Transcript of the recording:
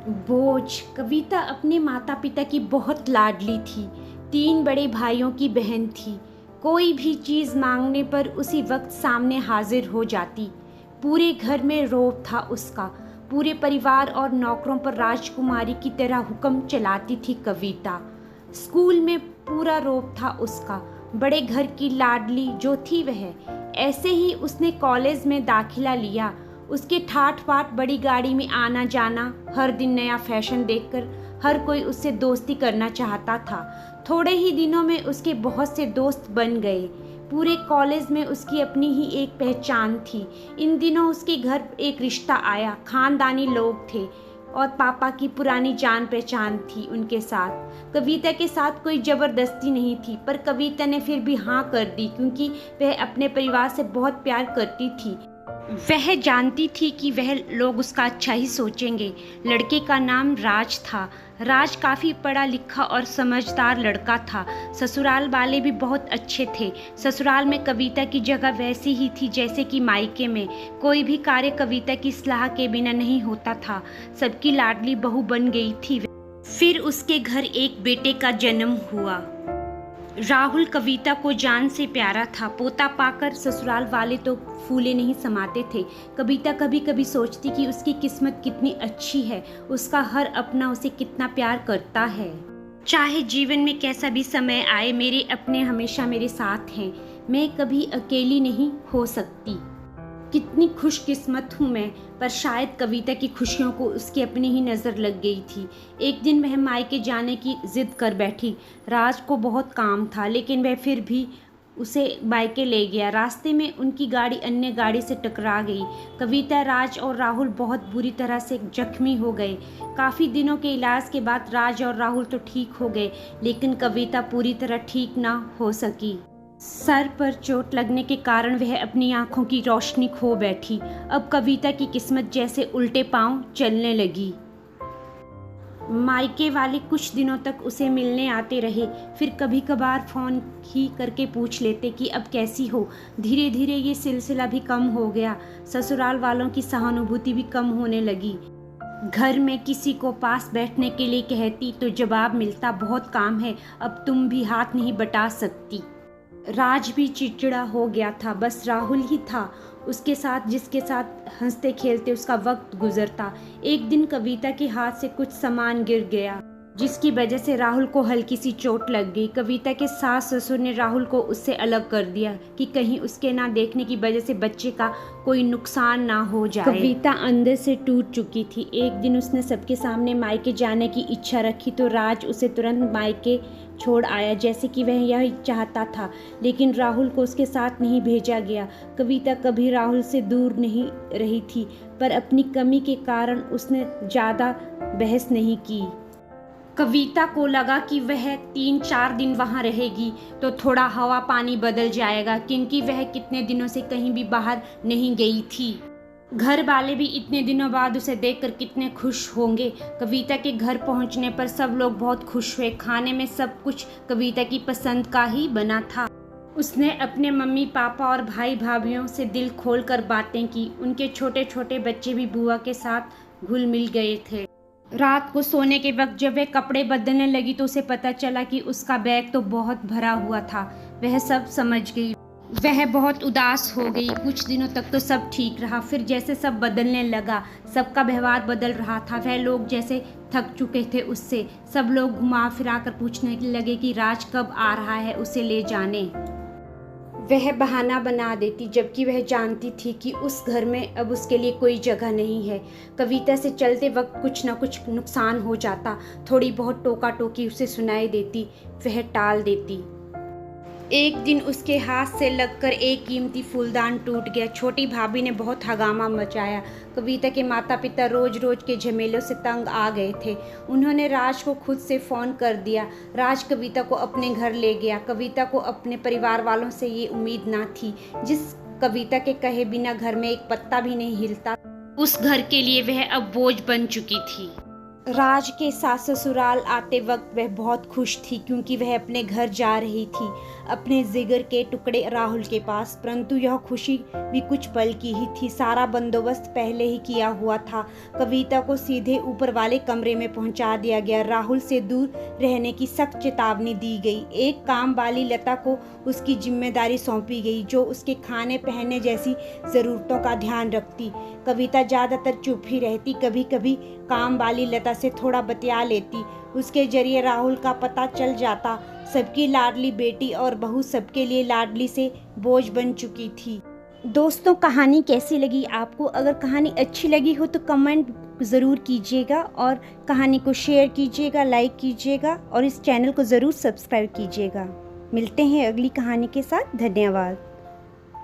बोझ। कविता अपने माता पिता की बहुत लाडली थी। 3 बड़े भाइयों की बहन थी। कोई भी चीज़ मांगने पर उसी वक्त सामने हाजिर हो जाती। पूरे घर में रौब था उसका। पूरे परिवार और नौकरों पर राजकुमारी की तरह हुक्म चलाती थी कविता। स्कूल में पूरा रौब था उसका। बड़े घर की लाडली जो थी वह। ऐसे ही उसने कॉलेज में दाखिला लिया। उसके ठाठ बाट बड़ी गाड़ी में आना जाना, हर दिन नया फैशन देखकर हर कोई उससे दोस्ती करना चाहता था। थोड़े ही दिनों में उसके बहुत से दोस्त बन गए। पूरे कॉलेज में उसकी अपनी ही एक पहचान थी। इन दिनों उसके घर एक रिश्ता आया। खानदानी लोग थे और पापा की पुरानी जान पहचान थी उनके साथ। कविता के साथ कोई ज़बरदस्ती नहीं थी, पर कविता ने फिर भी हाँ कर दी क्योंकि वह अपने परिवार से बहुत प्यार करती थी। वह जानती थी कि वह लोग उसका अच्छा ही सोचेंगे। लड़के का नाम राज था। राज काफ़ी पढ़ा लिखा और समझदार लड़का था। ससुराल वाले भी बहुत अच्छे थे। ससुराल में कविता की जगह वैसी ही थी जैसे कि मायके में। कोई भी कार्य कविता की सलाह के बिना नहीं होता था। सबकी लाडली बहू बन गई थी। फिर उसके घर एक बेटे का जन्म हुआ। राहुल कविता को जान से प्यारा था। पोता पाकर ससुराल वाले तो फूले नहीं समाते थे। कविता कभी कभी सोचती कि उसकी किस्मत कितनी अच्छी है। उसका हर अपना उसे कितना प्यार करता है। चाहे जीवन में कैसा भी समय आए, मेरे अपने हमेशा मेरे साथ हैं। मैं कभी अकेली नहीं हो सकती। कितनी खुशकिस्मत हूँ मैं। पर शायद कविता की खुशियों को उसकी अपनी ही नज़र लग गई थी। एक दिन वह मायके जाने की जिद कर बैठी। राज को बहुत काम था, लेकिन वह फिर भी उसे मायके ले गया। रास्ते में उनकी गाड़ी अन्य गाड़ी से टकरा गई। कविता, राज और राहुल बहुत बुरी तरह से जख्मी हो गए। काफ़ी दिनों के इलाज के बाद राज और राहुल तो ठीक हो गए, लेकिन कविता पूरी तरह ठीक ना हो सकी। सर पर चोट लगने के कारण वह अपनी आंखों की रोशनी खो बैठी। अब कविता की किस्मत जैसे उल्टे पांव चलने लगी। मायके वाले कुछ दिनों तक उसे मिलने आते रहे, फिर कभी कभार फ़ोन ही करके पूछ लेते कि अब कैसी हो। धीरे धीरे ये सिलसिला भी कम हो गया। ससुराल वालों की सहानुभूति भी कम होने लगी। घर में किसी को पास बैठने के लिए कहती तो जवाब मिलता, बहुत काम है, अब तुम भी हाथ नहीं बटा सकती। राज भी चिड़चिड़ा हो गया था। बस राहुल ही था उसके साथ, जिसके साथ हंसते खेलते उसका वक्त गुजरता। एक दिन कविता के हाथ से कुछ सामान गिर गया, जिसकी वजह से राहुल को हल्की सी चोट लग गई। कविता के सास ससुर ने राहुल को उससे अलग कर दिया कि कहीं उसके ना देखने की वजह से बच्चे का कोई नुकसान ना हो जाए। कविता अंदर से टूट चुकी थी। एक दिन उसने सबके सामने मायके जाने की इच्छा रखी तो राज उसे तुरंत मायके छोड़ आया, जैसे कि वह यही चाहता था, लेकिन राहुल को उसके साथ नहीं भेजा गया। कविता कभी राहुल से दूर नहीं रही थी, पर अपनी कमी के कारण उसने ज़्यादा बहस नहीं की। कविता को लगा कि वह 3-4 दिन वहाँ रहेगी तो थोड़ा हवा पानी बदल जाएगा, क्योंकि वह कितने दिनों से कहीं भी बाहर नहीं गई थी। घर वाले भी इतने दिनों बाद उसे देखकर कितने खुश होंगे। कविता के घर पहुंचने पर सब लोग बहुत खुश हुए। खाने में सब कुछ कविता की पसंद का ही बना था। उसने अपने मम्मी पापा और भाई भाभीयों से दिल खोल कर बातें की। उनके छोटे छोटे बच्चे भी बुआ के साथ घुल मिल गए थे। रात को सोने के वक्त जब वह कपड़े बदलने लगी तो उसे पता चला कि उसका बैग तो बहुत भरा हुआ था। वह सब समझ गई। वह बहुत उदास हो गई। कुछ दिनों तक तो सब ठीक रहा, फिर जैसे सब बदलने लगा, सबका व्यवहार बदल रहा था। वह लोग जैसे थक चुके थे उससे। सब लोग घुमा फिरा कर पूछने लगे कि राज कब आ रहा है उसे ले जाने। वह बहाना बना देती, जबकि वह जानती थी कि उस घर में अब उसके लिए कोई जगह नहीं है। कविता से चलते वक्त कुछ न कुछ नुकसान हो जाता। थोड़ी बहुत टोका टोकी उसे सुनाई देती, वह टाल देती। एक दिन उसके हाथ से लगकर एक कीमती फूलदान टूट गया। छोटी भाभी ने बहुत हंगामा मचाया। कविता के माता पिता रोज रोज के झमेलों से तंग आ गए थे। उन्होंने राज को खुद से फ़ोन कर दिया। राज कविता को अपने घर ले गया। कविता को अपने परिवार वालों से ये उम्मीद ना थी। जिस कविता के कहे बिना घर में एक पत्ता भी नहीं हिलता, उस घर के लिए वह अब बोझ बन चुकी थी। राज के साथ ससुराल आते वक्त वह बहुत खुश थी क्योंकि वह अपने घर जा रही थी, अपने जिगर के टुकड़े राहुल के पास। परंतु यह खुशी भी कुछ पल की ही थी। सारा बंदोबस्त पहले ही किया हुआ था। कविता को सीधे ऊपर वाले कमरे में पहुंचा दिया गया। राहुल से दूर रहने की सख्त चेतावनी दी गई। एक काम वाली लता को उसकी जिम्मेदारी सौंपी गई, जो उसके खाने पहनने जैसी ज़रूरतों का ध्यान रखती। कविता ज़्यादातर चुप ही रहती, कभी कभी काम वाली लता से थोड़ा बतिया लेती। उसके जरिए राहुल का पता चल जाता। सबकी लाडली बेटी और बहू सबके लिए लाडली से बोझ बन चुकी थी। दोस्तों, कहानी कैसी लगी आपको? अगर कहानी अच्छी लगी हो तो कमेंट ज़रूर कीजिएगा और कहानी को शेयर कीजिएगा, लाइक कीजिएगा और इस चैनल को ज़रूर सब्सक्राइब कीजिएगा। मिलते हैं अगली कहानी के साथ। धन्यवाद।